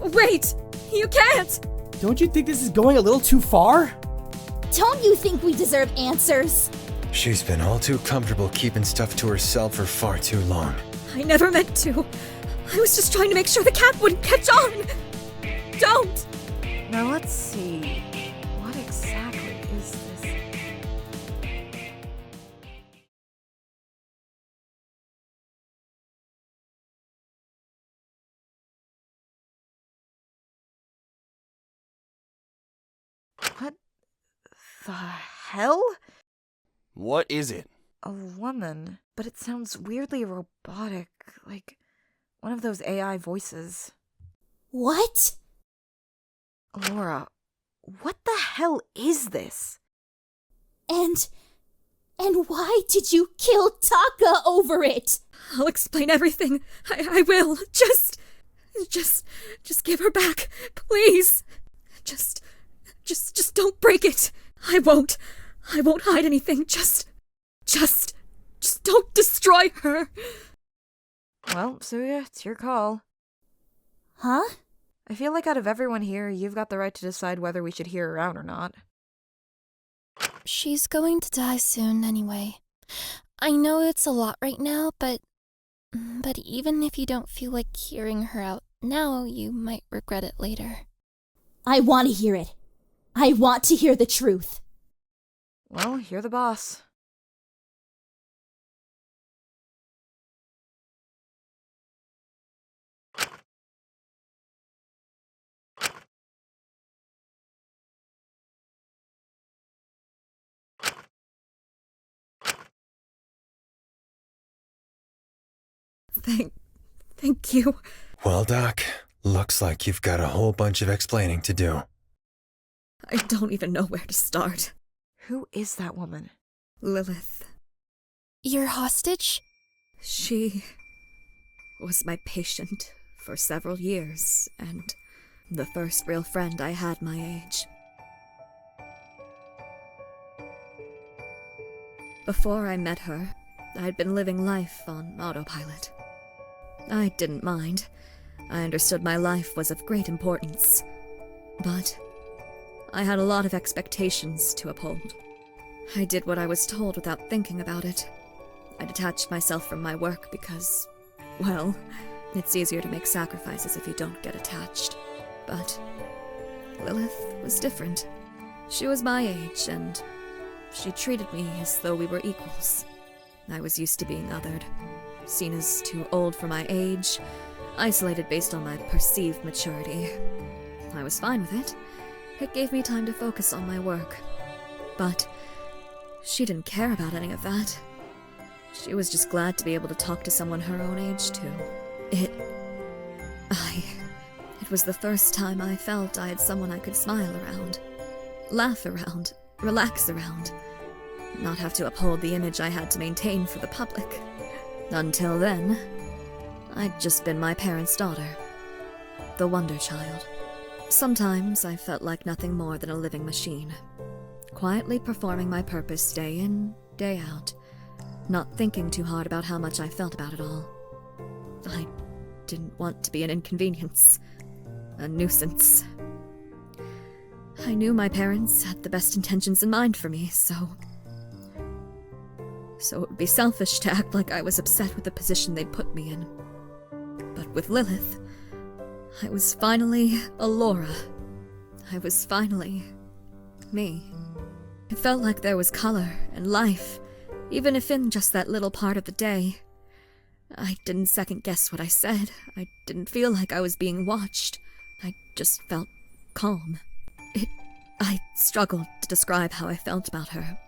Wait! You can't! Don't you think this is going a little too far? Don't you think we deserve answers? She's been all too comfortable keeping stuff to herself for far too long. I never meant to. I was just trying to make sure the cat wouldn't catch on! Don't! Now let's see. What exactly is this? What the hell? What is it? A woman, but it sounds weirdly robotic, like one of those AI voices. What? Laura, what the hell is this? And why did you kill Taka over it? I'll explain everything. I will. Just give her back, please. Just don't break it. I won't hide anything. Just don't destroy her. Well, Suya, it's your call. Huh? I feel like out of everyone here, you've got the right to decide whether we should hear her out or not. She's going to die soon anyway. I know it's a lot right now, but even if you don't feel like hearing her out now, you might regret it later. I want to hear it. I want to hear the truth. Well, you're the boss. Thank you. Well, Doc, looks like you've got a whole bunch of explaining to do. I don't even know where to start. Who is that woman? Lilith. Your hostage? She was my patient for several years, and the first real friend I had my age. Before I met her, I'd been living life on autopilot. I didn't mind. I understood my life was of great importance. But I had a lot of expectations to uphold. I did what I was told without thinking about it. I detached myself from my work because, well, it's easier to make sacrifices if you don't get attached. But Lilith was different. She was my age, and she treated me as though we were equals. I was used to being othered, seen as too old for my age, isolated based on my perceived maturity. I was fine with it. It gave me time to focus on my work. But she didn't care about any of that. She was just glad to be able to talk to someone her own age, too. It was the first time I felt I had someone I could smile around, laugh around, relax around, not have to uphold the image I had to maintain for the public. Until then, I'd just been my parents' daughter, the wonder child. Sometimes I felt like nothing more than a living machine, quietly performing my purpose day in, day out, not thinking too hard about how much I felt about it all. I didn't want to be an inconvenience, a nuisance. I knew my parents had the best intentions in mind for me, so it would be selfish to act like I was upset with the position they'd put me in. But with Lilith, I was finally a Laura. I was finally me. It felt like there was color and life, even if in just that little part of the day. I didn't second-guess what I said. I didn't feel like I was being watched. I just felt calm. I struggled to describe how I felt about her.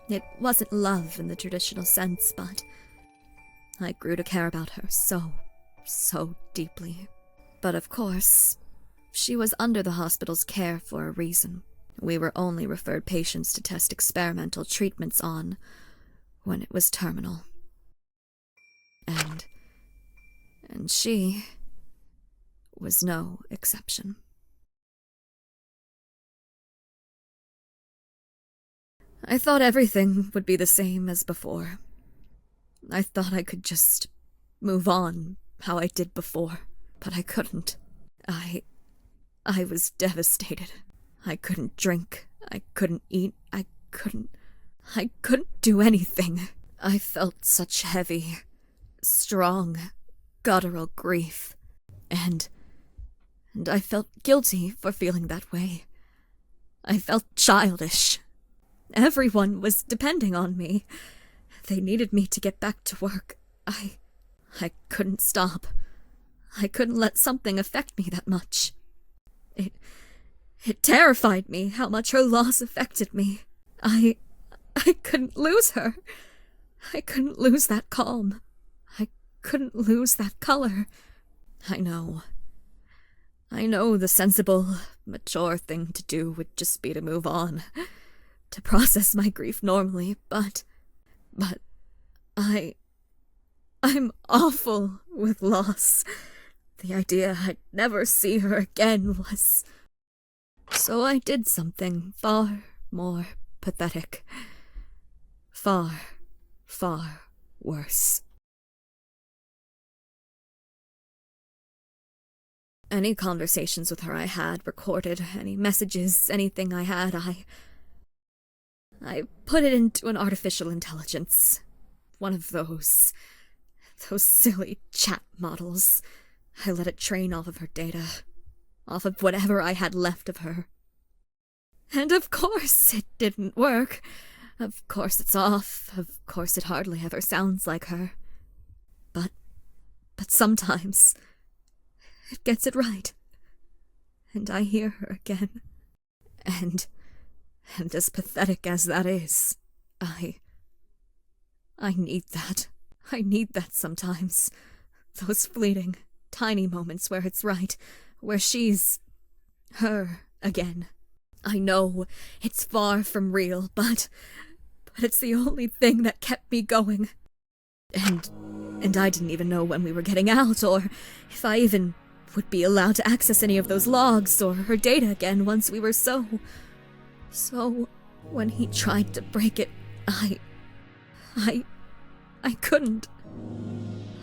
It wasn't love in the traditional sense, but I grew to care about her so deeply. But of course, she was under the hospital's care for a reason. We were only referred patients to test experimental treatments on when it was terminal. And she was no exception. I thought everything would be the same as before. I thought I could just move on how I did before, but I couldn't. I was devastated. I couldn't drink. I couldn't eat. I couldn't do anything. I felt such heavy, strong, guttural grief. And I felt guilty for feeling that way. I felt childish. Everyone was depending on me. They needed me to get back to work. I couldn't stop. I couldn't let something affect me that much. It terrified me how much her loss affected me. I couldn't lose her. I couldn't lose that calm. I couldn't lose that color. I know the sensible, mature thing to do would just be to move on, to process my grief normally, but I'm awful with loss. The idea I'd never see her again was... So I did something far more pathetic. Far, far worse. Any conversations with her I had recorded, any messages, anything I had, I put it into an artificial intelligence. One of those silly chat models. I let it train off of her data, off of whatever I had left of her. And of course it didn't work. Of course it's off. Of course it hardly ever sounds like her. But sometimes it gets it right. And I hear her again. And as pathetic as that is, I need that. I need that sometimes. Those fleeting, tiny moments where it's right, where she's her again. I know it's far from real, but it's the only thing that kept me going. And I didn't even know when we were getting out, or if I even would be allowed to access any of those logs or her data again once we were so when he tried to break it, I couldn't.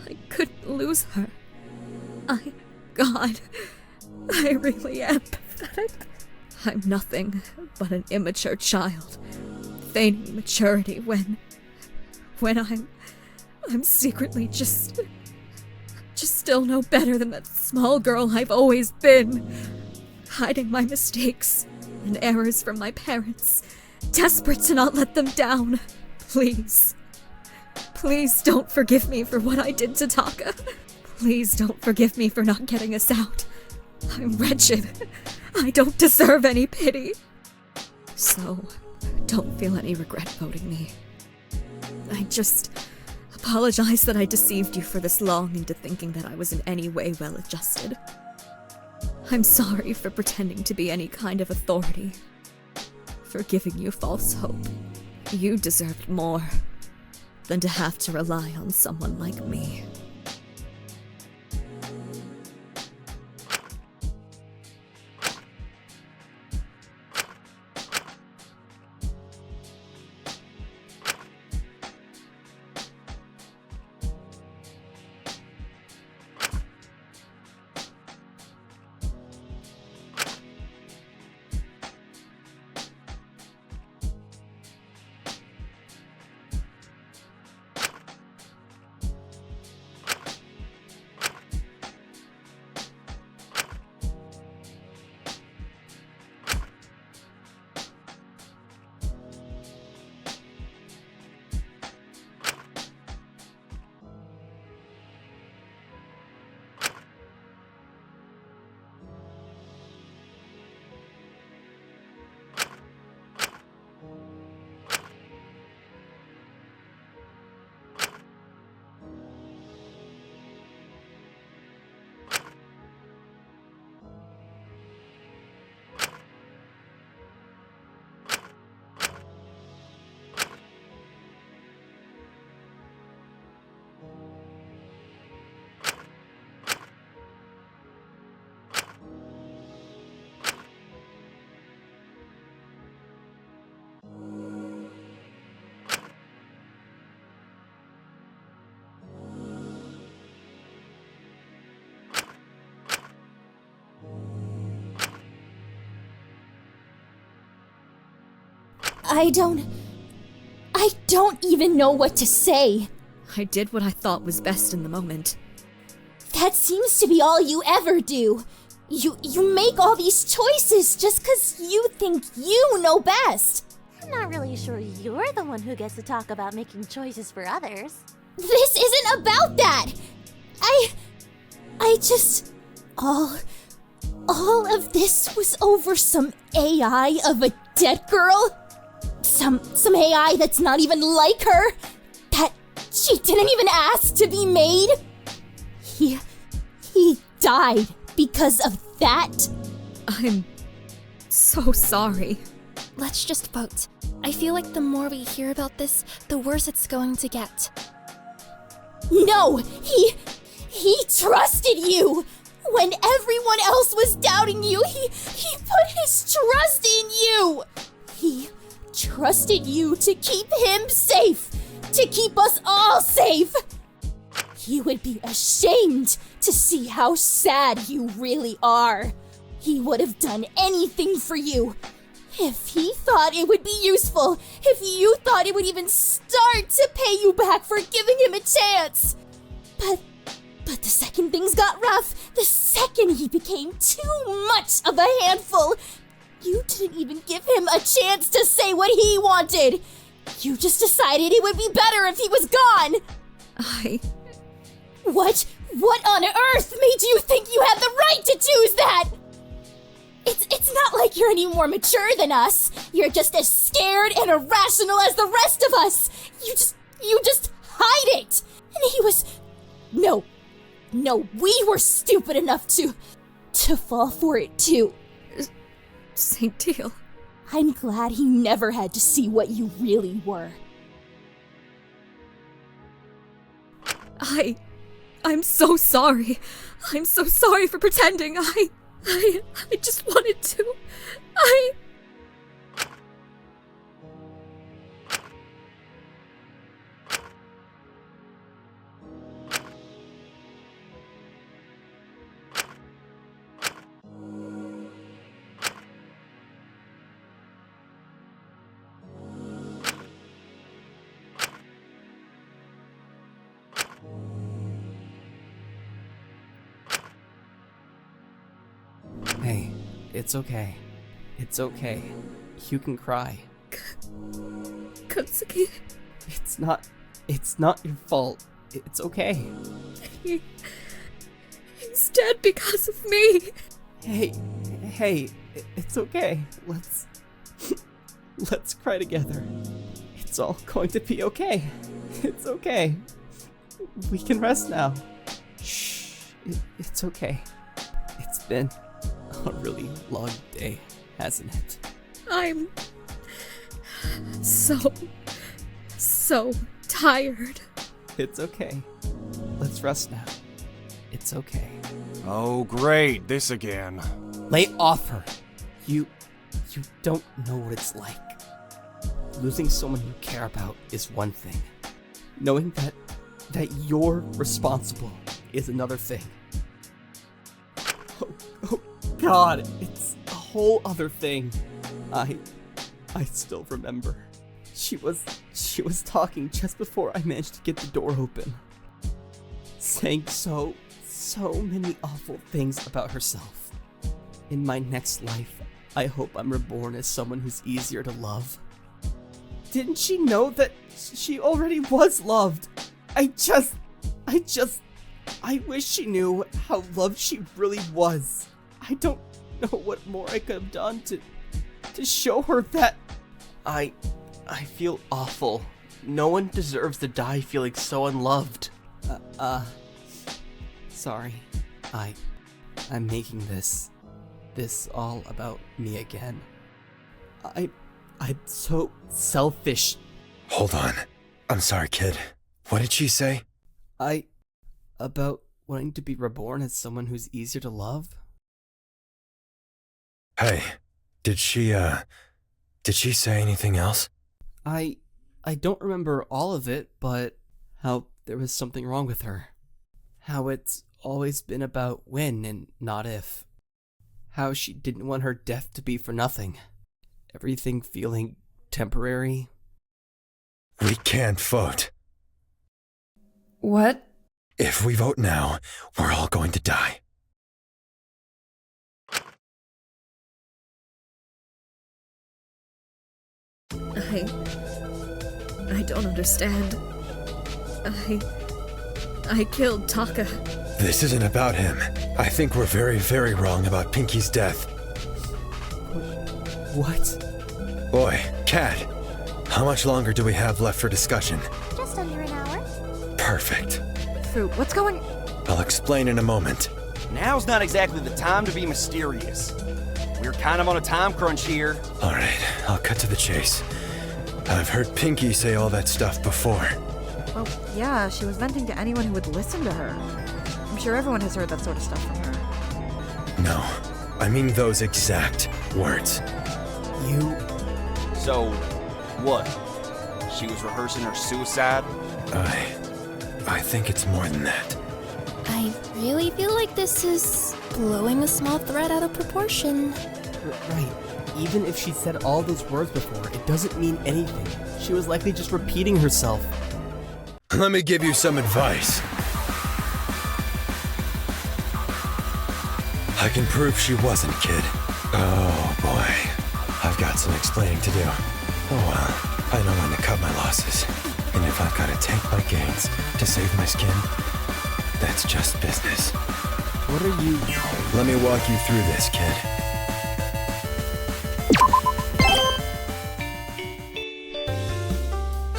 I couldn't lose her. God, I really am pathetic. I'm nothing but an immature child, feigning maturity when I'm secretly just still no better than that small girl I've always been, hiding my mistakes and errors from my parents, desperate to not let them down. Please don't forgive me for what I did to Taka. Please don't forgive me for not getting us out. I'm wretched. I don't deserve any pity. So, don't feel any regret voting me. I just apologize that I deceived you for this long into thinking that I was in any way well-adjusted. I'm sorry for pretending to be any kind of authority, for giving you false hope. You deserved more than to have to rely on someone like me. I don't even know what to say. I did what I thought was best in the moment. That seems to be all you ever do. You make all these choices just 'cause you think you know best. I'm not really sure you're the one who gets to talk about making choices for others. This isn't about that. I just all of this was over some AI of a dead girl? Some AI that's not even like her? That she didn't even ask to be made? He died because of that? I'm so sorry. Let's just vote. I feel like the more we hear about this, the worse it's going to get. No! He trusted you! When everyone else was doubting you, he put his trust in you! He trusted you to keep him safe! To keep us all safe! He would be ashamed to see how sad you really are. He would have done anything for you. If he thought it would be useful, if you thought it would even start to pay you back for giving him a chance. But the second things got rough, the second he became too much of a handful, you didn't even give him a chance to say what he wanted. You just decided it would be better if he was gone. What on earth made you think you had the right to choose that? It's not like you're any more mature than us. You're just as scared and irrational as the rest of us. You just hide it. And he was... No, we were stupid enough to fall for it too. St. Teal. I'm glad he never had to see what you really were. I'm so sorry. I'm so sorry for pretending. I just wanted to. Hey, it's okay. It's okay. You can cry. Katsuki. It's not your fault. It's okay. He's dead because of me. Hey, it's okay. Let's cry together. It's all going to be okay. It's okay. We can rest now. Shh. It's okay. It's been a really long day, hasn't it? I'm so tired. It's okay. Let's rest now. It's okay. Oh, great, this again. Lay off her. You don't know what it's like. Losing someone you care about is one thing. Knowing that you're responsible is another thing. Oh God, it's a whole other thing. I still remember. She was talking just before I managed to get the door open. Saying so many awful things about herself. In my next life, I hope I'm reborn as someone who's easier to love. Didn't she know that she already was loved? I wish she knew how loved she really was. I don't know what more I could have done to show her that. I feel awful. No one deserves to die feeling so unloved. Sorry. I'm making this all about me again. I'm so selfish. Hold on. I'm sorry, kid. What did she say? About wanting to be reborn as someone who's easier to love? Hey, did she say anything else? I don't remember all of it, but how there was something wrong with her. How it's always been about when and not if. How she didn't want her death to be for nothing. Everything feeling temporary. We can't vote. What? If we vote now, we're all going to die. I don't understand. I killed Taka. This isn't about him. I think we're very, very wrong about Pinky's death. What? Boy, Cat, how much longer do we have left for discussion? Just under an hour. Perfect. Fu, what's going... I'll explain in a moment. Now's not exactly the time to be mysterious. We're kind of on a time crunch here. All right, I'll cut to the chase. I've heard Pinky say all that stuff before. Well, yeah, she was venting to anyone who would listen to her. I'm sure everyone has heard that sort of stuff from her. No, I mean those exact words. You... So, what? She was rehearsing her suicide? I think it's more than that. I really feel like this is blowing a small thread out of proportion. Right. Even if she said all those words before, it doesn't mean anything. She was likely just repeating herself. Let me give you some advice. I can prove she wasn't, kid. Oh boy, I've got some explaining to do. Oh well, I know when to cut my losses. And if I've got to take my gains to save my skin, that's just business. What are you... Let me walk you through this, kid.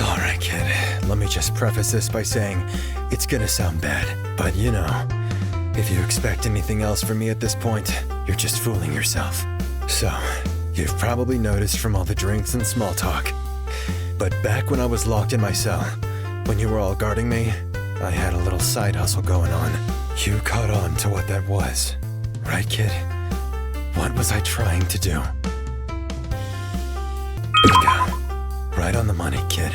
Alright, kid. Let me just preface this by saying it's gonna sound bad, but you know, if you expect anything else from me at this point, you're just fooling yourself. So, you've probably noticed from all the drinks and small talk. But back when I was locked in my cell, when you were all guarding me, I had a little side hustle going on. You caught on to what that was, right, kid? What was I trying to do? Bingo. Right on the money, kid.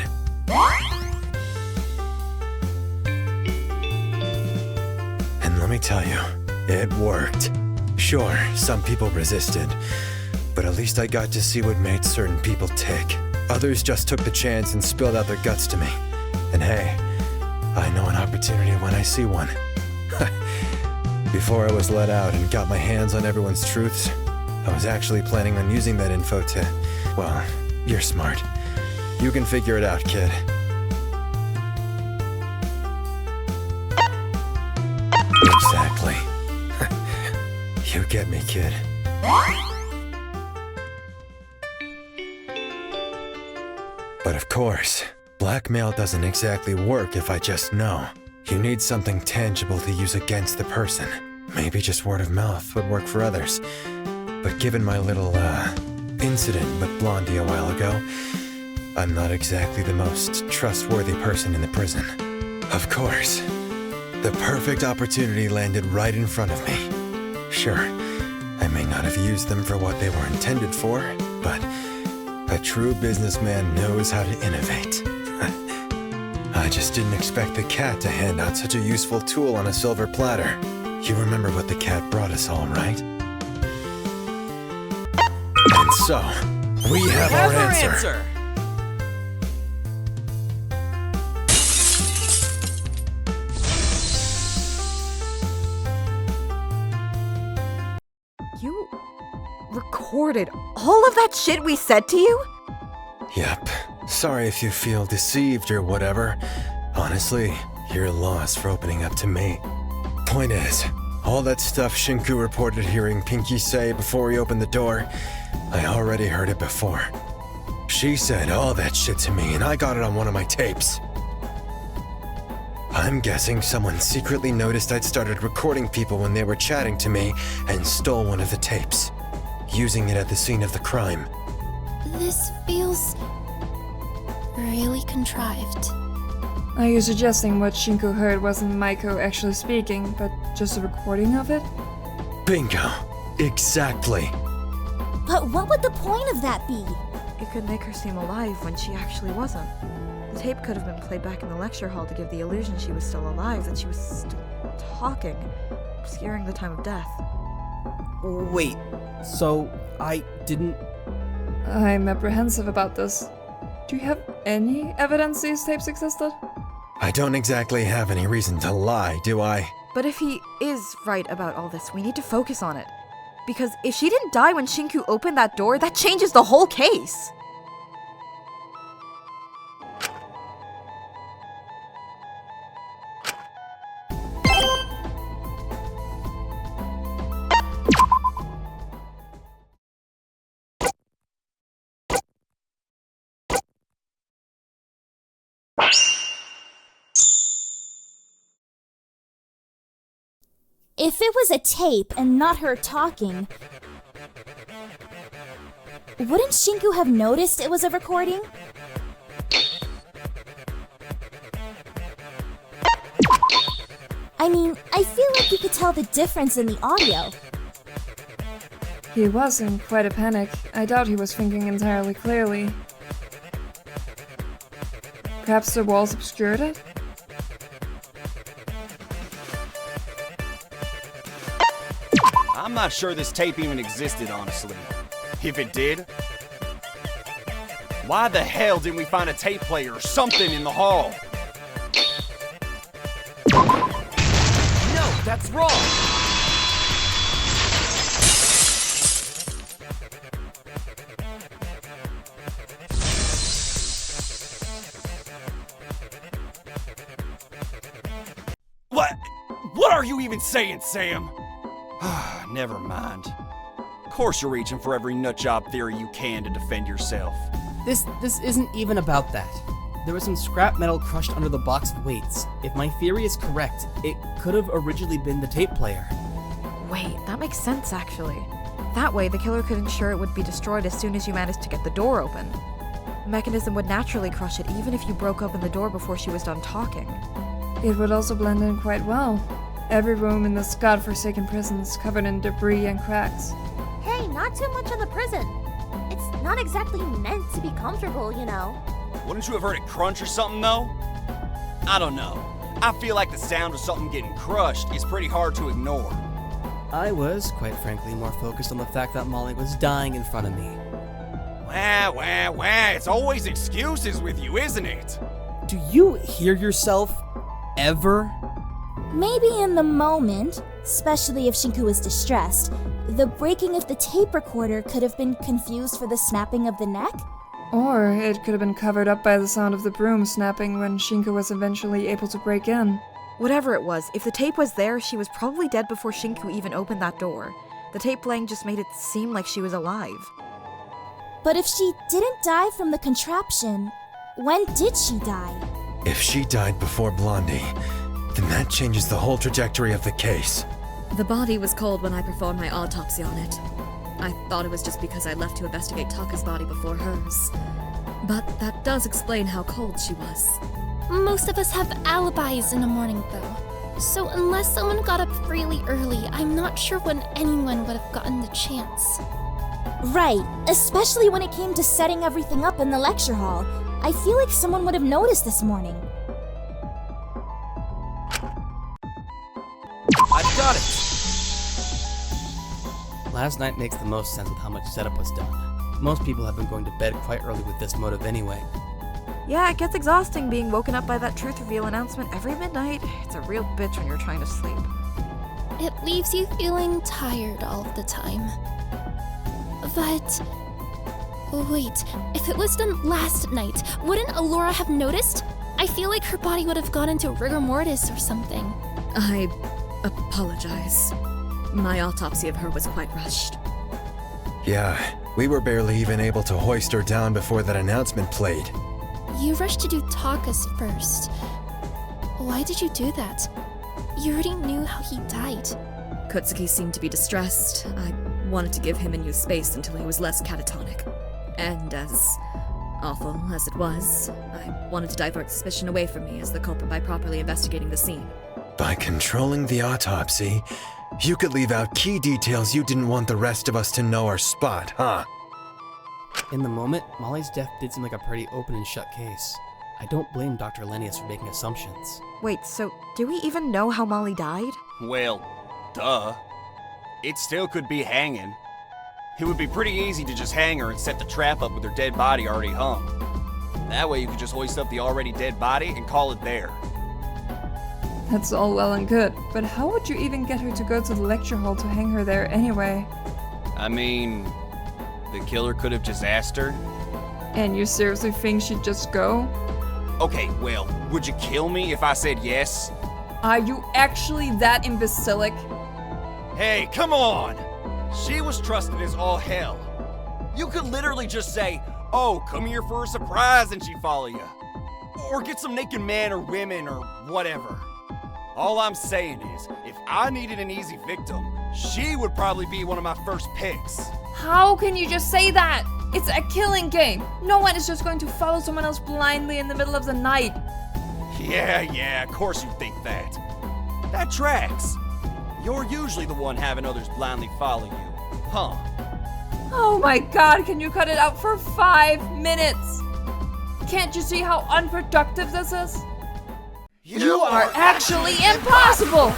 And let me tell you, it worked. Sure, some people resisted, but at least I got to see what made certain people tick. Others just took the chance and spilled out their guts to me. And hey, I know an opportunity when I see one. Before I was let out and got my hands on everyone's truths, I was actually planning on using that info to... Well, you're smart. You can figure it out, kid. Exactly. You get me, kid. But of course, blackmail doesn't exactly work if I just know. You need something tangible to use against the person. Maybe just word of mouth would work for others. But given my little, incident with Blondie a while ago, I'm not exactly the most trustworthy person in the prison. Of course, the perfect opportunity landed right in front of me. Sure, I may not have used them for what they were intended for, but a true businessman knows how to innovate. I just didn't expect the cat to hand out such a useful tool on a silver platter. You remember what the cat brought us all, right? And so, we have our answer. You recorded all of that shit we said to you? Yep. Sorry if you feel deceived or whatever. Honestly, you're lost for opening up to me. Point is, all that stuff Shinku reported hearing Pinky say before he opened the door, I already heard it before. She said all that shit to me and I got it on one of my tapes. I'm guessing someone secretly noticed I'd started recording people when they were chatting to me and stole one of the tapes, using it at the scene of the crime. This feels really contrived. Are you suggesting what Shinku heard wasn't Maiko actually speaking, but just a recording of it? Bingo! Exactly! But what would the point of that be? It could make her seem alive when she actually wasn't. The tape could have been played back in the lecture hall to give the illusion she was still alive, that she was still talking, scaring the time of death. Wait, so I didn't... I'm apprehensive about this. Do you have any evidence these tapes existed? I don't exactly have any reason to lie, do I? But if he is right about all this, we need to focus on it. Because if she didn't die when Shinku opened that door, that changes the whole case. If it was a tape and not her talking, wouldn't Shinku have noticed it was a recording? I mean, I feel like you could tell the difference in the audio. He was in quite a panic. I doubt he was thinking entirely clearly. Perhaps the walls obscured it? I'm not sure this tape even existed, honestly. If it did, why the hell didn't we find a tape player or something in the hall? No, that's wrong! What are you even saying, Sam? Never mind. Of course you're reaching for every nutjob theory you can to defend yourself. This isn't even about that. There was some scrap metal crushed under the box of weights. If my theory is correct, it could have originally been the tape player. Wait, that makes sense actually. That way, the killer could ensure it would be destroyed as soon as you managed to get the door open. The mechanism would naturally crush it even if you broke open the door before she was done talking. It would also blend in quite well. Every room in this godforsaken prison is covered in debris and cracks. Hey, not too much on the prison. It's not exactly meant to be comfortable, you know. Wouldn't you have heard it crunch or something, though? I don't know. I feel like the sound of something getting crushed is pretty hard to ignore. I was, quite frankly, more focused on the fact that Molly was dying in front of me. Wah. It's always excuses with you, isn't it? Do you hear yourself? Ever? Maybe in the moment, especially if Shinku was distressed, the breaking of the tape recorder could have been confused for the snapping of the neck? Or it could have been covered up by the sound of the broom snapping when Shinku was eventually able to break in. Whatever it was, if the tape was there, she was probably dead before Shinku even opened that door. The tape playing just made it seem like she was alive. But if she didn't die from the contraption, when did she die? If she died before Blondie, then that changes the whole trajectory of the case. The body was cold when I performed my autopsy on it. I thought it was just because I left to investigate Taka's body before hers. But that does explain how cold she was. Most of us have alibis in the morning, though. So unless someone got up really early, I'm not sure when anyone would have gotten the chance. Right, especially when it came to setting everything up in the lecture hall. I feel like someone would have noticed this morning. I've got it! Last night makes the most sense with how much setup was done. Most people have been going to bed quite early with this motive anyway. Yeah, it gets exhausting being woken up by that truth reveal announcement every midnight. It's a real bitch when you're trying to sleep. It leaves you feeling tired all of the time. But... wait, if it was done last night, wouldn't Alora have noticed? I feel like her body would have gone into rigor mortis or something. I apologize. My autopsy of her was quite rushed. Yeah, we were barely even able to hoist her down before that announcement played. You rushed to do Taka's first. Why did you do that? You already knew how he died. Kutsuki seemed to be distressed. I wanted to give him a new space until he was less catatonic. And as awful as it was, I wanted to divert suspicion away from me as the culprit by properly investigating the scene. By controlling the autopsy, you could leave out key details you didn't want the rest of us to know or spot, huh? In the moment, Molly's death did seem like a pretty open and shut case. I don't blame Dr. Lennius for making assumptions. Wait, so do we even know how Molly died? Well, duh. It still could be hanging. It would be pretty easy to just hang her and set the trap up with her dead body already hung. That way you could just hoist up the already dead body and call it there. That's all well and good, but how would you even get her to go to the lecture hall to hang her there anyway? I mean, the killer could have just asked her. And you seriously think she'd just go? Okay, well, would you kill me if I said yes? Are you actually that imbecilic? Hey, come on! She was trusted as all hell. You could literally just say, oh, come here for a surprise, and she'd follow you. Or get some naked men or women or whatever. All I'm saying is, if I needed an easy victim, she would probably be one of my first picks. How can you just say that? It's a killing game. No one is just going to follow someone else blindly in the middle of the night. Yeah, of course you think that. That tracks. You're usually the one having others blindly follow you, huh? Oh my god, can you cut it out for 5 minutes? Can't you see how unproductive this is? You are actually impossible!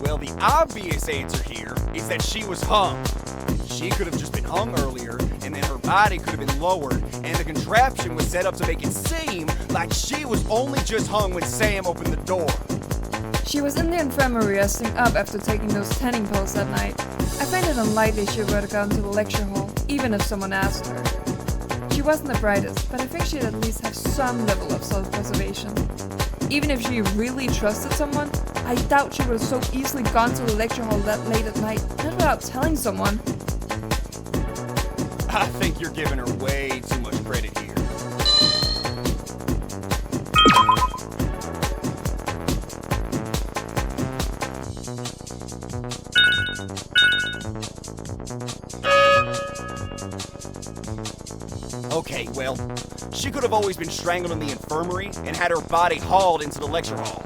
Well, the obvious answer here is that she was hung. She could have just been hung earlier, and then her body could have been lowered, and the contraption was set up to make it seem like she was only just hung when Sam opened the door. She was in the infirmary resting up after taking those tanning pills that night. I find it unlikely she would have gone to the lecture hall, even if someone asked her. She wasn't the brightest, but I think she'd at least have some level of self-preservation. Even if she really trusted someone, I doubt she would have so easily gone to the lecture hall that late at night, not without telling someone. I think you're giving her way too much credit here. Okay, well, she could have always been strangled in the infirmary and had her body hauled into the lecture hall.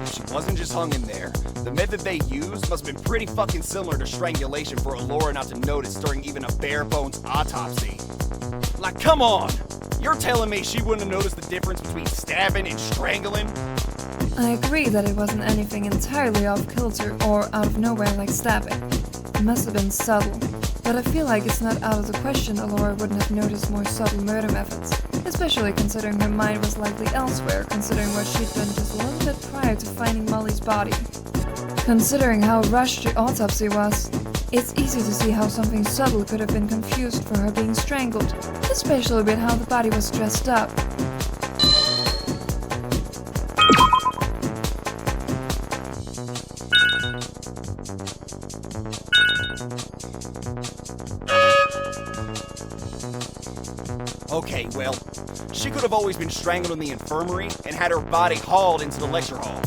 If she wasn't just hung in there, the method they used must have been pretty fucking similar to strangulation for Allura not to notice during even a bare-bones autopsy. Like, come on! You're telling me she wouldn't have noticed the difference between stabbing and strangling? I agree that it wasn't anything entirely off kilter or out of nowhere like stabbing. It must have been subtle. But I feel like it's not out of the question Allura wouldn't have noticed more subtle murder methods, especially considering her mind was likely elsewhere, considering what she'd done just a little bit prior to finding Molly's body. Considering how rushed the autopsy was, it's easy to see how something subtle could have been confused for her being strangled, especially with how the body was dressed up. Okay, well, she could have always been strangled in the infirmary and had her body hauled into the lecture hall.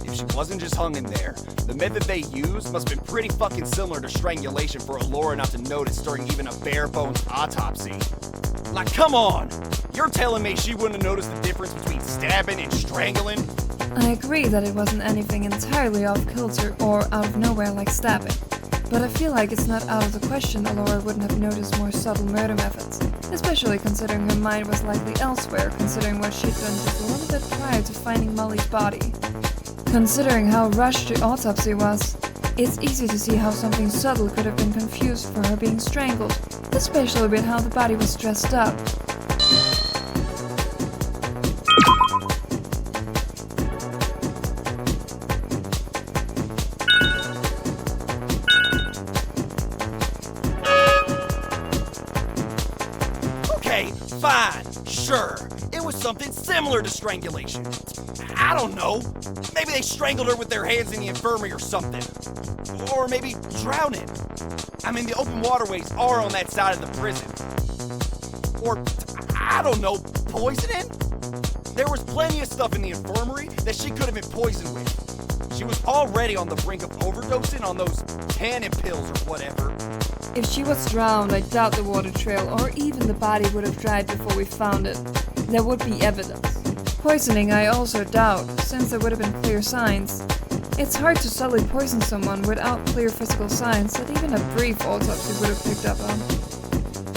If she wasn't just hung in there, the method they used must have been pretty fucking similar to strangulation for Allura not to notice during even a bare-bones autopsy. Like, come on! You're telling me she wouldn't have noticed the difference between stabbing and strangling? I agree that it wasn't anything entirely off kilter or out of nowhere like stabbing. But I feel like it's not out of the question Allura wouldn't have noticed more subtle murder methods, especially considering her mind was likely elsewhere, considering what she'd done just a little bit prior to finding Molly's body. Considering how rushed the autopsy was, it's easy to see how something subtle could have been confused for her being strangled, especially with how the body was dressed up. Fine, sure. It was something similar to strangulation. I don't know. Maybe they strangled her with their hands in the infirmary or something. Or maybe drowning. I mean, the open waterways are on that side of the prison. Or, I don't know, poisoning? There was plenty of stuff in the infirmary that she could have been poisoned with. She was already on the brink of overdosing on those tannin pills or whatever. If she was drowned, I doubt the water trail or even the body would have dried before we found it. There would be evidence. Poisoning I also doubt, since there would have been clear signs. It's hard to subtly poison someone without clear physical signs that even a brief autopsy would have picked up on.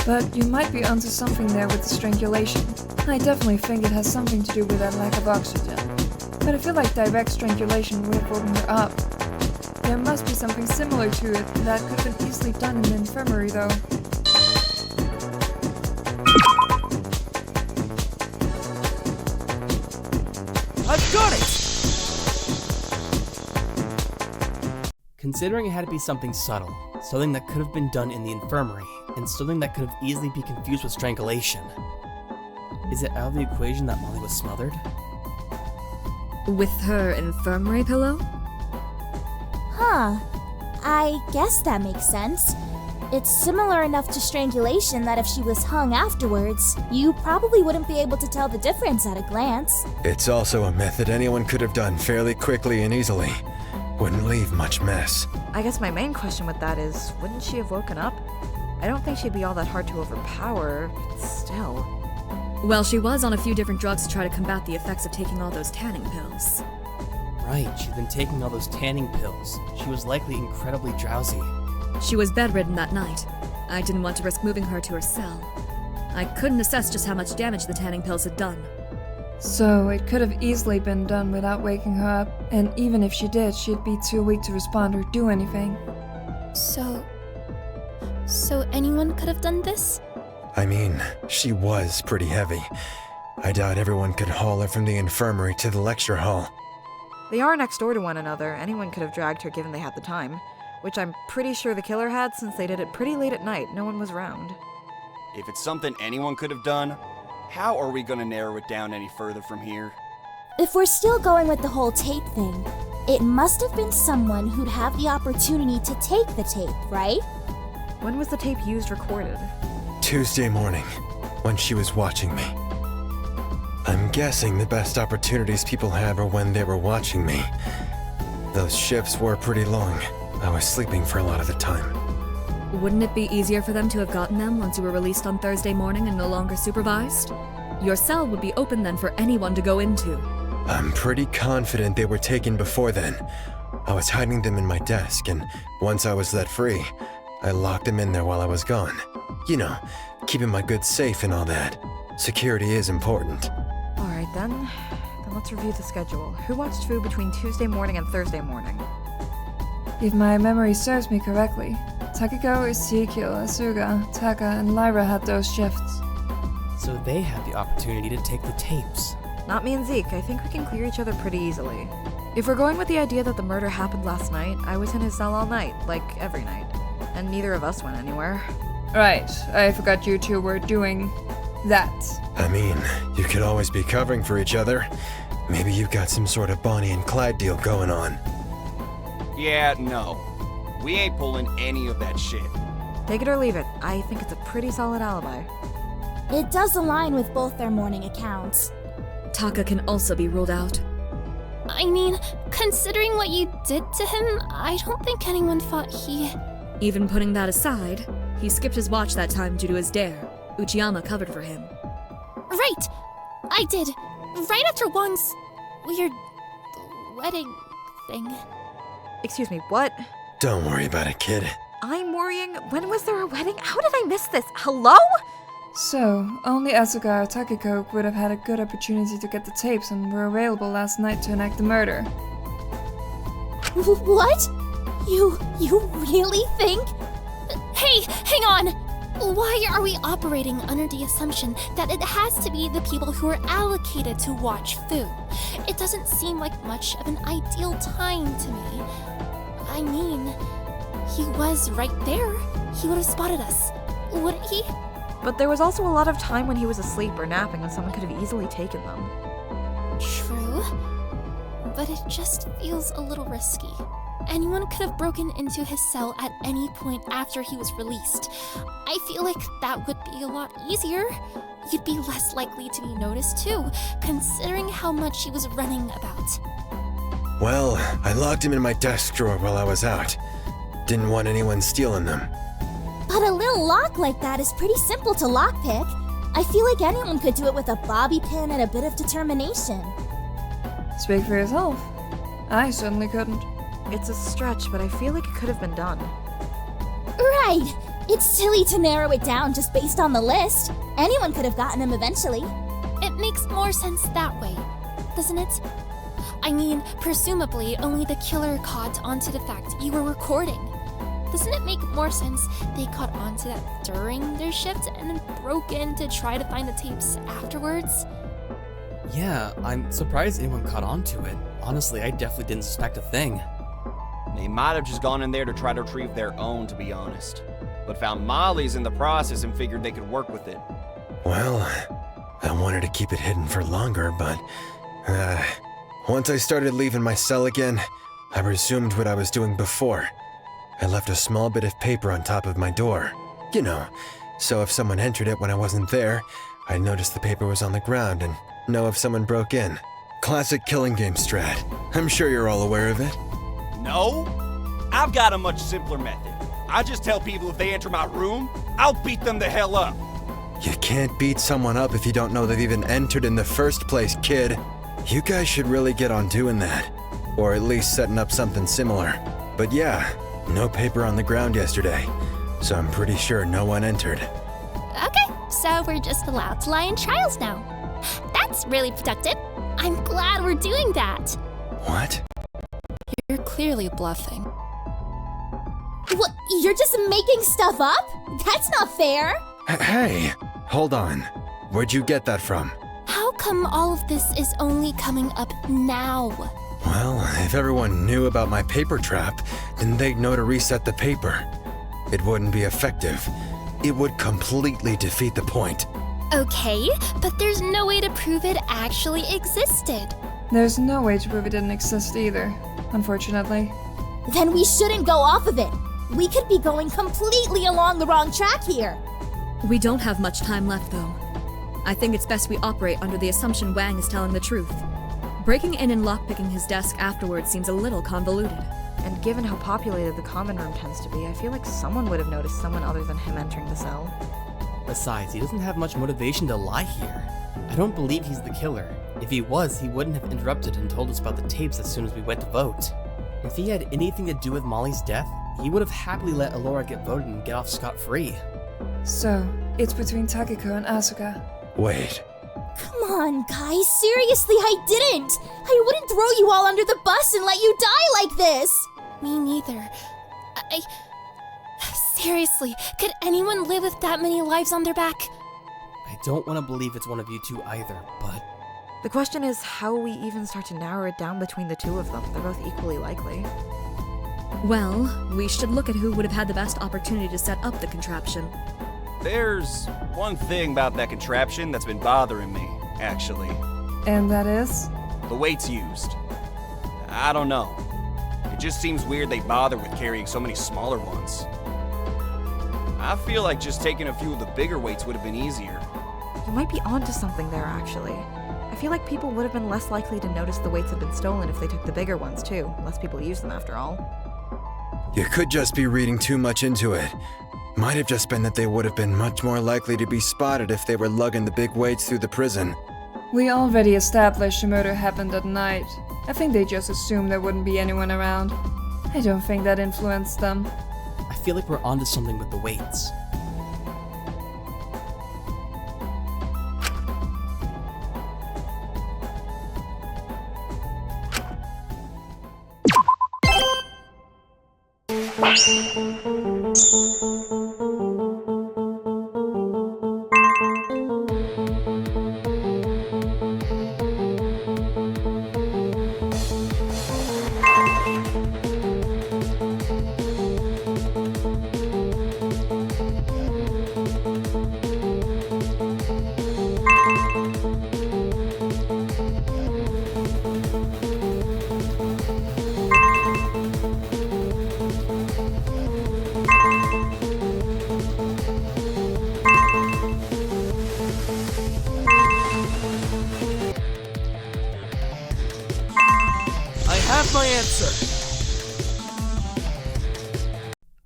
But you might be onto something there with the strangulation. I definitely think it has something to do with that lack of oxygen. But I feel like direct strangulation would have woken her up. There must be something similar to it that could have been easily done in the infirmary though. I've got it! Considering it had to be something subtle, something that could have been done in the infirmary, and something that could have easily be confused with strangulation, is it out of the equation that Molly was smothered? With her infirmary pillow? Huh. I guess that makes sense. It's similar enough to strangulation that if she was hung afterwards, you probably wouldn't be able to tell the difference at a glance. It's also a method anyone could have done fairly quickly and easily. Wouldn't leave much mess. I guess my main question with that is, wouldn't she have woken up? I don't think she'd be all that hard to overpower, but still. Well, she was on a few different drugs to try to combat the effects of taking all those tanning pills. Right, she'd been taking all those tanning pills. She was likely incredibly drowsy. She was bedridden that night. I didn't want to risk moving her to her cell. I couldn't assess just how much damage the tanning pills had done. So it could have easily been done without waking her up, and even if she did, she'd be too weak to respond or do anything. So anyone could have done this? I mean, she was pretty heavy. I doubt everyone could haul her from the infirmary to the lecture hall. They are next door to one another. Anyone could have dragged her given they had the time. Which I'm pretty sure the killer had since they did it pretty late at night. No one was around. If it's something anyone could have done, how are we gonna narrow it down any further from here? If we're still going with the whole tape thing, it must have been someone who'd have the opportunity to take the tape, right? When was the tape used recorded? Tuesday morning, when she was watching me. I'm guessing the best opportunities people have are when they were watching me. Those shifts were pretty long. I was sleeping for a lot of the time. Wouldn't it be easier for them to have gotten them once you were released on Thursday morning and no longer supervised? Your cell would be open then for anyone to go into. I'm pretty confident they were taken before then. I was hiding them in my desk, and once I was let free, I locked them in there while I was gone. You know, keeping my goods safe and all that. Security is important. Alright then let's review the schedule. Who watched Fu between Tuesday morning and Thursday morning? If my memory serves me correctly, Takiko, Ezekiel, Asuga, Taka, and Lyra had those shifts. So they had the opportunity to take the tapes. Not me and Zeke. I think we can clear each other pretty easily. If we're going with the idea that the murder happened last night, I was in his cell all night, like every night. And neither of us went anywhere. Right, I forgot you two were doing that. I mean, you could always be covering for each other. Maybe you've got some sort of Bonnie and Clyde deal going on. Yeah, no. We ain't pulling any of that shit. Take it or leave it. I think it's a pretty solid alibi. It does align with both their morning accounts. Taka can also be ruled out. I mean, considering what you did to him, I don't think anyone thought he... Even putting that aside, he skipped his watch that time due to his dare. Uchiyama covered for him. Right! I did. Right after Wang's weird wedding thing. Excuse me, what? Don't worry about it, kid. I'm worrying? When was there a wedding? How did I miss this? Hello? So, only Asuka or Takiko would have had a good opportunity to get the tapes and were available last night to enact the murder. What? You really think? Hey, hang on! Why are we operating under the assumption that it has to be the people who are allocated to watch Fu? It doesn't seem like much of an ideal time to me. I mean, he was right there. He would have spotted us, wouldn't he? But there was also a lot of time when he was asleep or napping when someone could have easily taken them. True, but it just feels a little risky. Anyone could have broken into his cell at any point after he was released. I feel like that would be a lot easier. You'd be less likely to be noticed too, considering how much he was running about. Well, I locked him in my desk drawer while I was out. Didn't want anyone stealing them. But a little lock like that is pretty simple to lockpick. I feel like anyone could do it with a bobby pin and a bit of determination. Speak for yourself. I certainly couldn't. It's a stretch, but I feel like it could have been done. Right! It's silly to narrow it down just based on the list. Anyone could have gotten him eventually. It makes more sense that way, doesn't it? I mean, presumably, only the killer caught onto the fact you were recording. Doesn't it make more sense they caught onto that during their shift and then broke in to try to find the tapes afterwards? Yeah, I'm surprised anyone caught on to it. Honestly, I definitely didn't suspect a thing. They might have just gone in there to try to retrieve their own, to be honest. But found Molly's in the process and figured they could work with it. Well, I wanted to keep it hidden for longer, but once I started leaving my cell again, I resumed what I was doing before. I left a small bit of paper on top of my door. You know, so if someone entered it when I wasn't there, I'd notice the paper was on the ground and know if someone broke in. Classic killing game strat. I'm sure you're all aware of it. No? I've got a much simpler method. I just tell people if they enter my room, I'll beat them the hell up. You can't beat someone up if you don't know they've even entered in the first place, kid. You guys should really get on doing that. Or at least setting up something similar. But yeah, no paper on the ground yesterday, so I'm pretty sure no one entered. Okay, so we're just allowed to lie in trials now. That's really productive. I'm glad we're doing that. What? You're clearly bluffing. What? You're just making stuff up? That's not fair! Hey, hold on. Where'd you get that from? How come all of this is only coming up now? Well, if everyone knew about my paper trap, then they'd know to reset the paper. It wouldn't be effective. It would completely defeat the point. Okay, but there's no way to prove it actually existed. There's no way to prove it didn't exist either, unfortunately. Then we shouldn't go off of it. We could be going completely along the wrong track here. We don't have much time left, though. I think it's best we operate under the assumption Wang is telling the truth. Breaking in and lockpicking his desk afterwards seems a little convoluted. And given how populated the common room tends to be, I feel like someone would have noticed someone other than him entering the cell. Besides, he doesn't have much motivation to lie here. I don't believe he's the killer. If he was, he wouldn't have interrupted and told us about the tapes as soon as we went to vote. If he had anything to do with Molly's death, he would have happily let Alora get voted and get off scot-free. So, it's between Takiko and Asuka. Wait. Come on, guys. Seriously, I didn't. I wouldn't throw you all under the bus and let you die like this. Me neither. Seriously, could anyone live with that many lives on their back? I don't want to believe it's one of you two either, but... The question is how we even start to narrow it down between the two of them. They're both equally likely. Well, we should look at who would have had the best opportunity to set up the contraption. There's one thing about that contraption that's been bothering me, actually. And that is? The weights used. I don't know. It just seems weird they bother with carrying so many smaller ones. I feel like just taking a few of the bigger weights would have been easier. You might be onto something there, actually. I feel like people would have been less likely to notice the weights had been stolen if they took the bigger ones, too. Less people use them, after all. You could just be reading too much into it. Might have just been that they would have been much more likely to be spotted if they were lugging the big weights through the prison. We already established the murder happened at night. I think they just assumed there wouldn't be anyone around. I don't think that influenced them. I feel like we're onto something with the weights.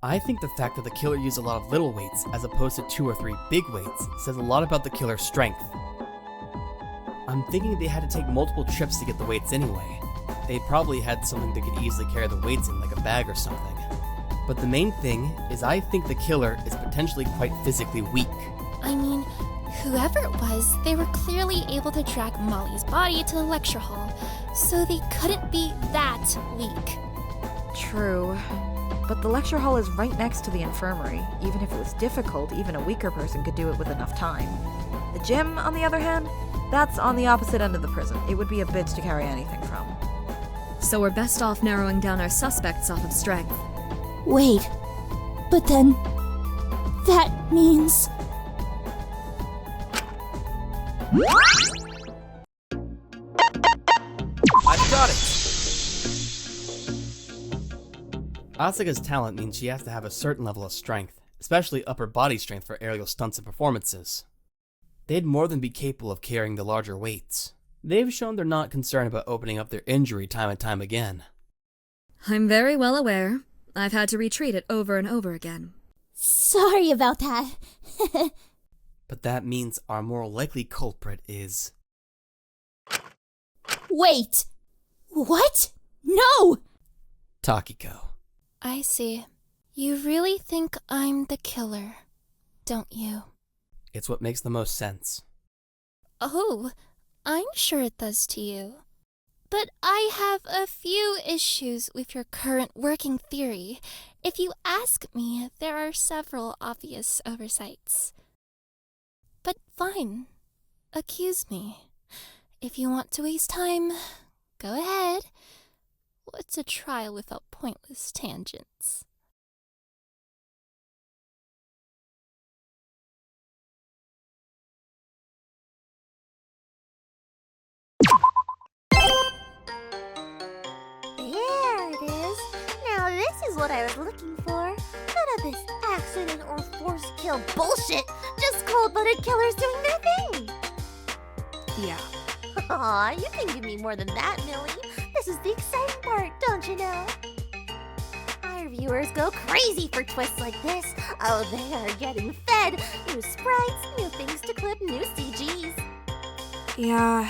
I think the fact that the killer used a lot of little weights as opposed to 2 or 3 big weights says a lot about the killer's strength. I'm thinking they had to take multiple trips to get the weights anyway. They probably had something that could easily carry the weights in, like a bag or something. But the main thing is I think the killer is potentially quite physically weak. I mean, whoever it was, they were clearly able to drag Molly's body to the lecture hall, so they couldn't be that weak. True. But the lecture hall is right next to the infirmary. Even if it was difficult, even a weaker person could do it with enough time. The gym, on the other hand, that's on the opposite end of the prison. It would be a bitch to carry anything from. So we're best off narrowing down our suspects off of strength. Wait, but then that means... I've got it! Asuka's talent means she has to have a certain level of strength, especially upper body strength for aerial stunts and performances. They'd more than be capable of carrying the larger weights. They've shown they're not concerned about opening up their injury time and time again. I'm very well aware. I've had to retreat it over and over again. Sorry about that. But that means our more likely culprit is... Wait! What? No! Takiko. I see. You really think I'm the killer, don't you? It's what makes the most sense. Oh, I'm sure it does to you. But I have a few issues with your current working theory. If you ask me, there are several obvious oversights. But fine, accuse me. If you want to waste time, go ahead. What's a trial without pointless tangents? There it is. Now this is what I was looking for. None of this accident or forced kill bullshit. Just cold-blooded killers doing their thing. Yeah. Aw, you can give me more than that, Millie. This is the exciting part, don't you know? Our viewers go crazy for twists like this. Oh, they are getting fed. New sprites, new things to clip, new CGs. Yeah,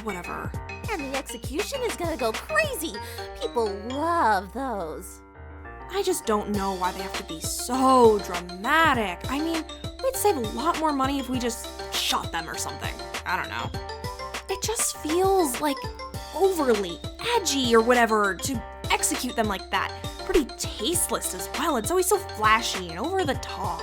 whatever. And the execution is gonna go crazy. People love those. I just don't know why they have to be so dramatic. I mean, we'd save a lot more money if we just shot them or something. I don't know. It just feels like overly edgy or whatever to execute them like that. Pretty tasteless as well. It's always so flashy and over the top.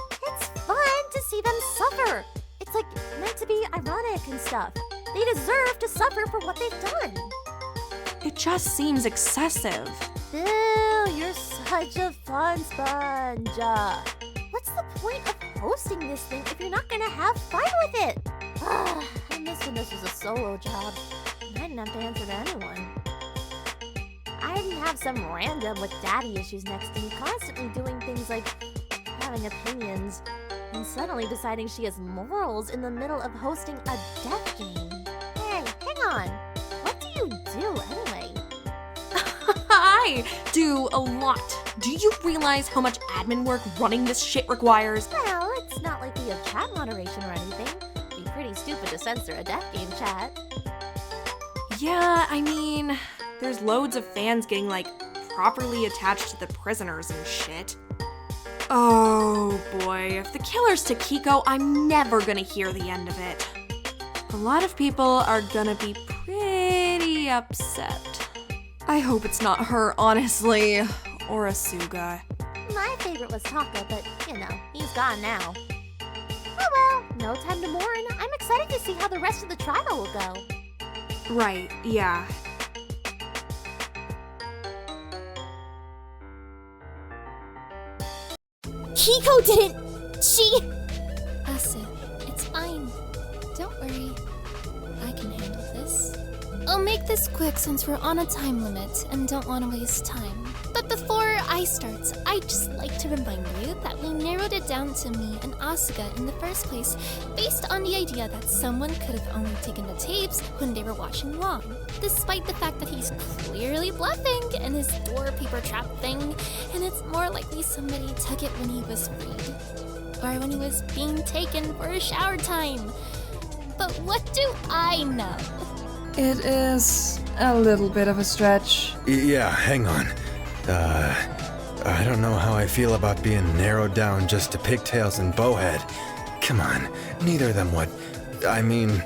It's fun to see them suffer. It's like meant to be ironic and stuff. They deserve to suffer for what they've done. It just seems excessive. Ew, you're such a fun sponge. What's the point of hosting this thing if you're not gonna have fun with it? I miss when this was a solo job. I didn't have to answer to anyone. I didn't have some random with daddy issues next to me constantly doing things like having opinions and suddenly deciding she has morals in the middle of hosting a death game. Hey, hang on. What do you do anyway? I do a lot. Do you realize how much admin work running this shit requires? Well, it's not like we have chat moderation or anything. It'd be pretty stupid to censor a death game chat. Yeah, I mean, there's loads of fans getting, like, properly attached to the prisoners and shit. Oh boy, if the killer's Takiko, I'm never gonna hear the end of it. A lot of people are gonna be pretty upset. I hope it's not her, honestly. Or Asuga. My favorite was Taka, but, you know, he's gone now. Oh well, no time to mourn. I'm excited to see how the rest of the trial will go. Right, yeah. Kiko didn't... She... Asu, it's fine. Don't worry. I can handle this. I'll make this quick since we're on a time limit and don't want to waste time. But before I start, I'd just like to remind you that we narrowed it down to me and Asuka in the first place based on the idea that someone could have only taken the tapes when they were watching Wong, despite the fact that he's clearly bluffing in his door paper trap thing, and it's more likely somebody took it when he was freed, or when he was being taken for a shower time. But what do I know? It is a little bit of a stretch. Yeah, hang on. I don't know how I feel about being narrowed down just to pigtails and bowhead. Come on, neither of them would. I mean...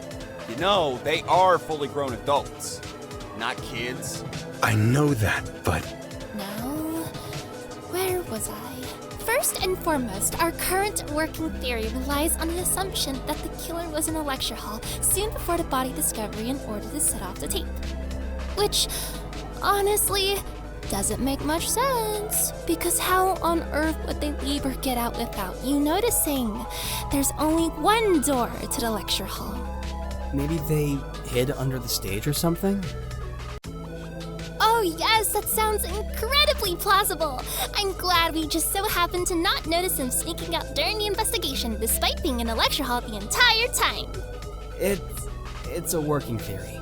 You know, they are fully grown adults, not kids. I know that, but... Now, where was I? First and foremost, our current working theory relies on the assumption that the killer was in a lecture hall soon before the body discovery in order to set off the tape. Which, honestly, doesn't make much sense, because how on earth would they leave or get out without you noticing? There's only one door to the lecture hall. Maybe they hid under the stage or something? Oh yes, that sounds incredibly plausible. I'm glad we just so happened to not notice him sneaking out during the investigation, despite being in a lecture hall the entire time. It's a working theory.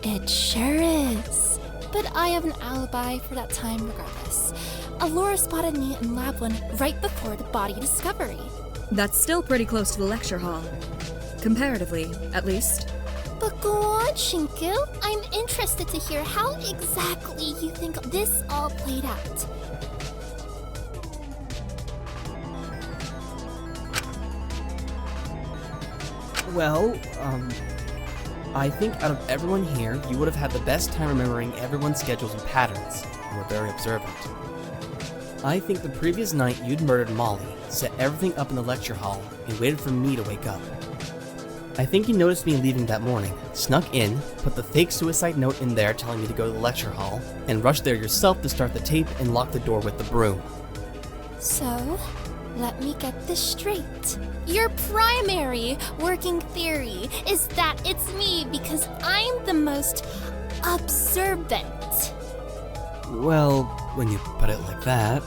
It sure is. But I have an alibi for that time regardless. Allura spotted me in Lab 1 right before the body discovery. That's still pretty close to the lecture hall. Comparatively, at least. But go on, Shinku. I'm interested to hear how exactly you think this all played out. Well, I think out of everyone here, you would have had the best time remembering everyone's schedules and patterns. You were very observant. I think the previous night you'd murdered Molly, set everything up in the lecture hall, and waited for me to wake up. I think you noticed me leaving that morning, snuck in, put the fake suicide note in there telling me to go to the lecture hall, and rushed there yourself to start the tape and lock the door with the broom. So, let me get this straight. Your primary working theory is that it's me because I'm the most observant. Well, when you put it like that...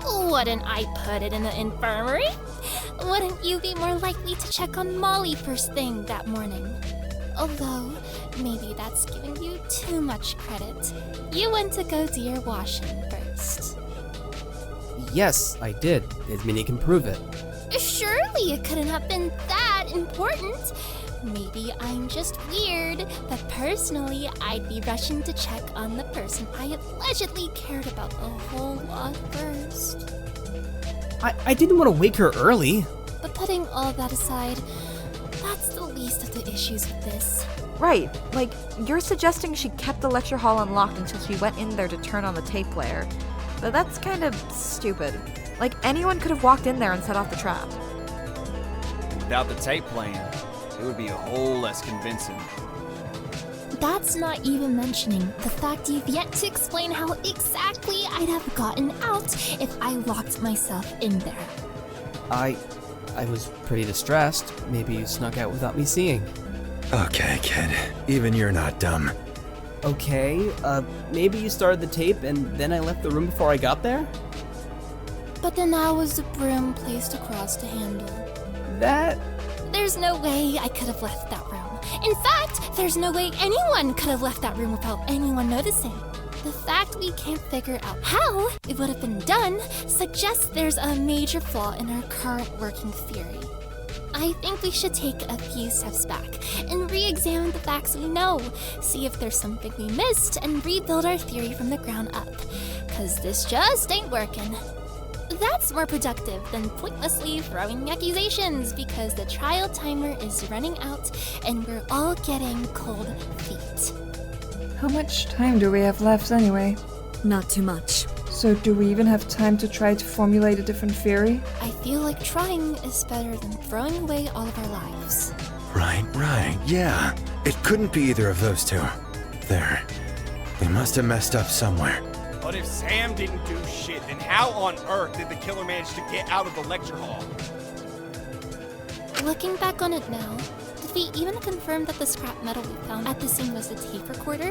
Wouldn't I put it in the infirmary? Wouldn't you be more likely to check on Molly first thing that morning? Although, maybe that's giving you too much credit. You went to go do your washing first. Yes, I did. Doesn't mean you can prove it. Surely it couldn't have been that important. Maybe I'm just weird, but personally, I'd be rushing to check on the person I allegedly cared about a whole lot first. I didn't want to wake her early. But putting all that aside, that's the least of the issues with this. Right, like, you're suggesting she kept the lecture hall unlocked until she went in there to turn on the tape player. But that's kind of stupid. Like, anyone could have walked in there and set off the trap. Without the tape playing, it would be a whole less convincing. That's not even mentioning the fact you've yet to explain how exactly I'd have gotten out if I locked myself in there. I was pretty distressed. Maybe you snuck out without me seeing. Okay, kid. Even you're not dumb. Okay, maybe you started the tape and then I left the room before I got there? But then that was the broom placed across the handle. There's no way I could have left that room. In fact, there's no way anyone could have left that room without anyone noticing. The fact we can't figure out how it would have been done suggests there's a major flaw in our current working theory. I think we should take a few steps back and re-examine the facts we know, see if there's something we missed, and rebuild our theory from the ground up. 'Cause this just ain't working. That's more productive than pointlessly throwing accusations because the trial timer is running out and we're all getting cold feet. How much time do we have left anyway? Not too much. So do we even have time to try to formulate a different theory? I feel like trying is better than throwing away all of our lives. Right, yeah. It couldn't be either of those two. There. We must have messed up somewhere. But if Sam didn't do shit, then how on earth did the killer manage to get out of the lecture hall? Looking back on it now, did we even confirm that the scrap metal we found at the scene was the tape recorder?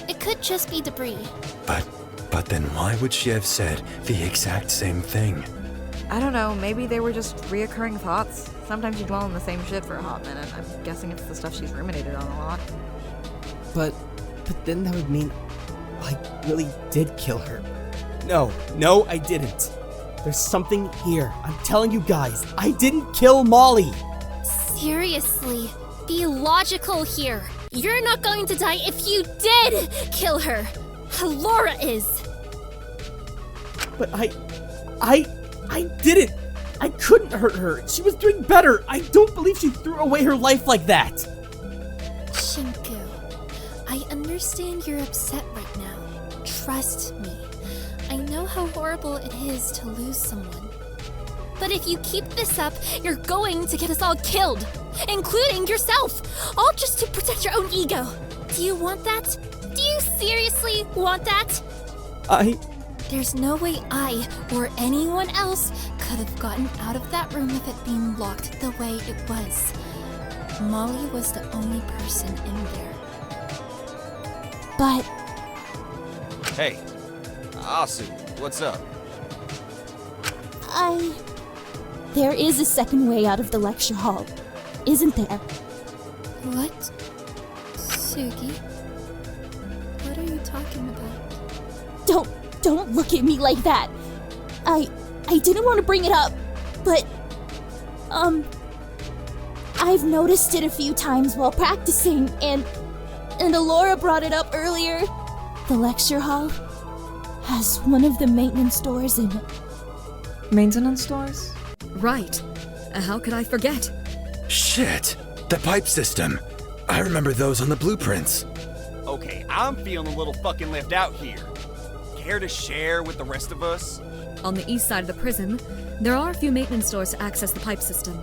It could just be debris. But But then why would she have said the exact same thing? I don't know, maybe they were just reoccurring thoughts. Sometimes you dwell on the same shit for a hot minute. I'm guessing it's the stuff she's ruminated on a lot. But then that would mean I really did kill her. No, I didn't. There's something here. I'm telling you guys, I didn't kill Molly. Seriously, be logical here. You're not going to die if you did kill her. Laura is. But I didn't. I couldn't hurt her. She was doing better. I don't believe she threw away her life like that. Shinku, I understand you're upset right now. Trust me. I know how horrible it is to lose someone. But if you keep this up, you're going to get us all killed, including yourself, all just to protect your own ego. Do you want that? Do you seriously want that? There's no way I or anyone else could have gotten out of that room with it being locked the way it was. Molly was the only person in there. But Hey, Asu, what's up? There is a second way out of the lecture hall, isn't there? What? Sugi? What are you talking about? Don't look at me like that. I didn't want to bring it up, but I've noticed it a few times while practicing, and Alora brought it up earlier. The lecture hall has one of the maintenance doors in it. Maintenance doors? Right. How could I forget? Shit! The pipe system! I remember those on the blueprints. Okay, I'm feeling a little fucking left out here. Care to share with the rest of us? On the east side of the prison, there are a few maintenance doors to access the pipe system.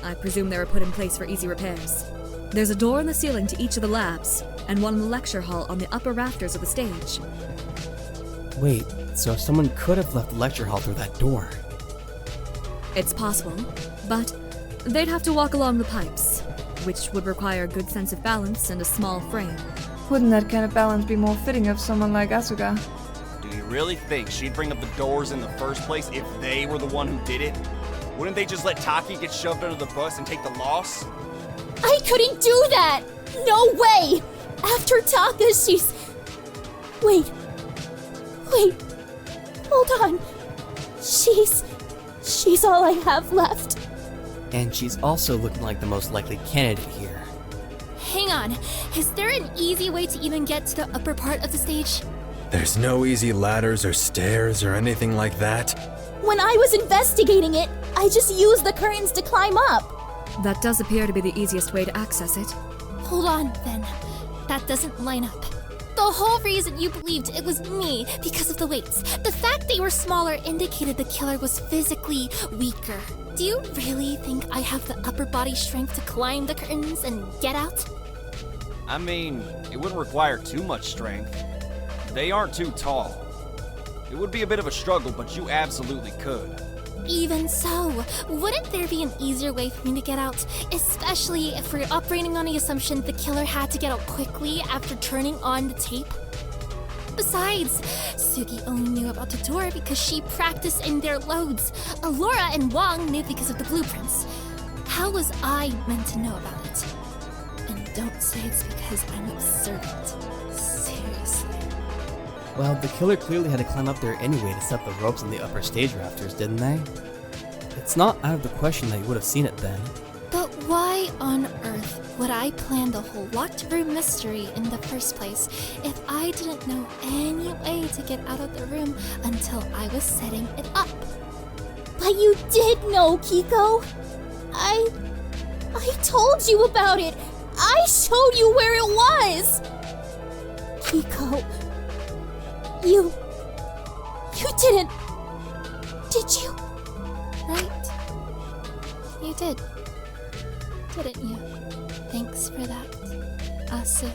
I presume they were put in place for easy repairs. There's a door in the ceiling to each of the labs, and one in the lecture hall on the upper rafters of the stage. Wait, so someone could have left the lecture hall through that door. It's possible, but they'd have to walk along the pipes, which would require a good sense of balance and a small frame. Wouldn't that kind of balance be more fitting of someone like Asuka? Do you really think she'd bring up the doors in the first place if they were the one who did it? Wouldn't they just let Taki get shoved under the bus and take the loss? I couldn't do that! No way! After Taka, she's... Wait. Hold on. She's all I have left. And she's also looking like the most likely candidate here. Hang on, is there an easy way to even get to the upper part of the stage? There's no easy ladders or stairs or anything like that. When I was investigating it, I just used the curtains to climb up. That does appear to be the easiest way to access it. Hold on, then. That doesn't line up. The whole reason you believed it was me because of the weights. The fact they were smaller indicated the killer was physically weaker. Do you really think I have the upper body strength to climb the curtains and get out? I mean, it wouldn't require too much strength. They aren't too tall. It would be a bit of a struggle, but you absolutely could. Even so, wouldn't there be an easier way for me to get out? Especially if we're operating on the assumption the killer had to get out quickly after turning on the tape? Besides, Sugi only knew about the door because she practiced in their loads. Alora and Wong knew because of the blueprints. How was I meant to know about it? And don't say it's because I'm observant. Seriously. Well, the killer clearly had to climb up there anyway to set the ropes on the upper stage rafters, didn't they? It's not out of the question that you would have seen it then. But why on earth would I plan the whole locked room mystery in the first place if I didn't know any way to get out of the room until I was setting it up? But you did know, Kiko. I told you about it. I showed you where it was. Kiko, you didn't, did you? Right. You did. Didn't you? Thanks for that, Asu.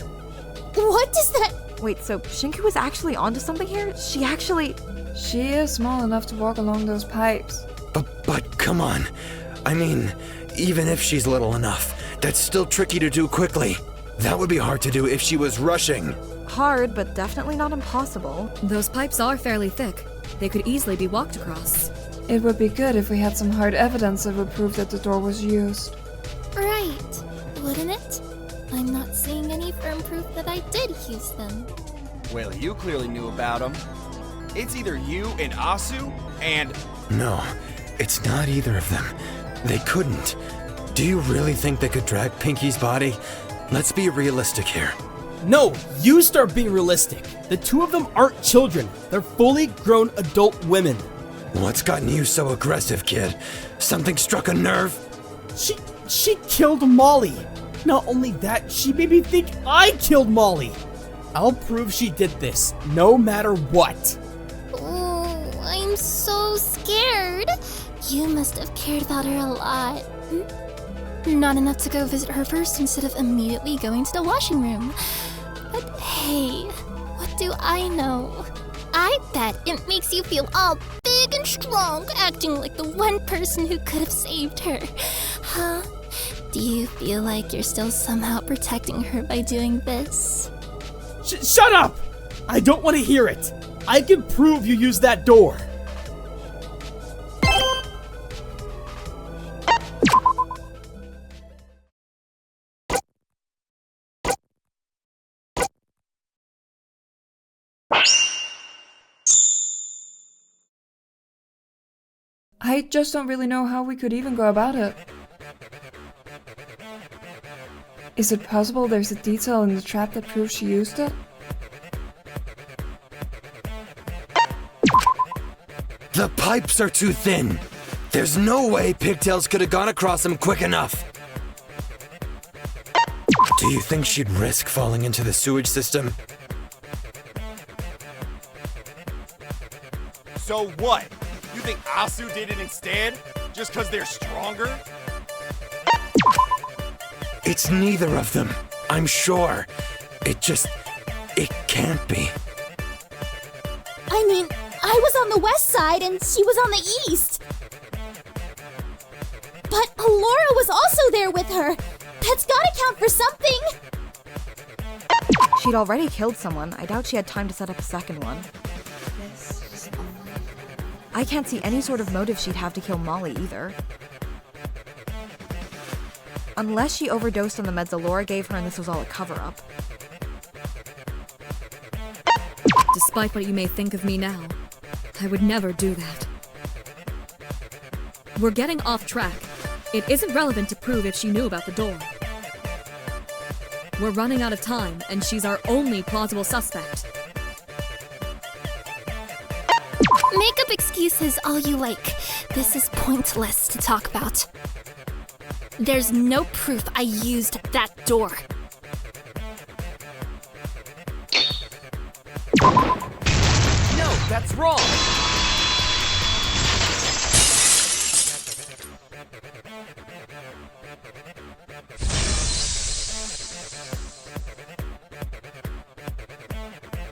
What does that... Wait, so Shinku was actually onto something here? She is small enough to walk along those pipes. But come on. I mean, even if she's little enough, that's still tricky to do quickly. That would be hard to do if she was rushing. Hard, but definitely not impossible. Those pipes are fairly thick. They could easily be walked across. It would be good if we had some hard evidence that would prove that the door was used. Right, wouldn't it? I'm not seeing any firm proof that I did use them. Well, you clearly knew about them. It's either you and Asu, and... No, it's not either of them. They couldn't. Do you really think they could drag Pinky's body? Let's be realistic here. No, you start being realistic. The two of them aren't children. They're fully grown adult women. What's gotten you so aggressive, kid? Something struck a nerve? She killed Molly. Not only that, she made me think I killed Molly. I'll prove she did this, no matter what. Oh, I'm so scared. You must have cared about her a lot. Not enough to go visit her first instead of immediately going to the washing room. But hey, what do I know? I bet it makes you feel all big and strong, acting like the one person who could have saved her. Huh? Do you feel like you're still somehow protecting her by doing this? Shut up! I don't want to hear it. I can prove you used that door. I just don't really know how we could even go about it. Is it possible there's a detail in the trap that proves she used it? The pipes are too thin. There's no way Pigtails could have gone across them quick enough. Do you think she'd risk falling into the sewage system? So what? You think Asu did it instead? Just because they're stronger? It's neither of them, I'm sure. It can't be. I mean, I was on the west side and she was on the east. But Alora was also there with her. That's gotta count for something. She'd already killed someone. I doubt she had time to set up a second one. I can't see any sort of motive she'd have to kill Molly either. Unless she overdosed on the meds Alora gave her and this was all a cover-up. Despite what you may think of me now, I would never do that. We're getting off track. It isn't relevant to prove if she knew about the door. We're running out of time, and she's our only plausible suspect. Make up excuses all you like. This is pointless to talk about. There's no proof I used that door. No, that's wrong.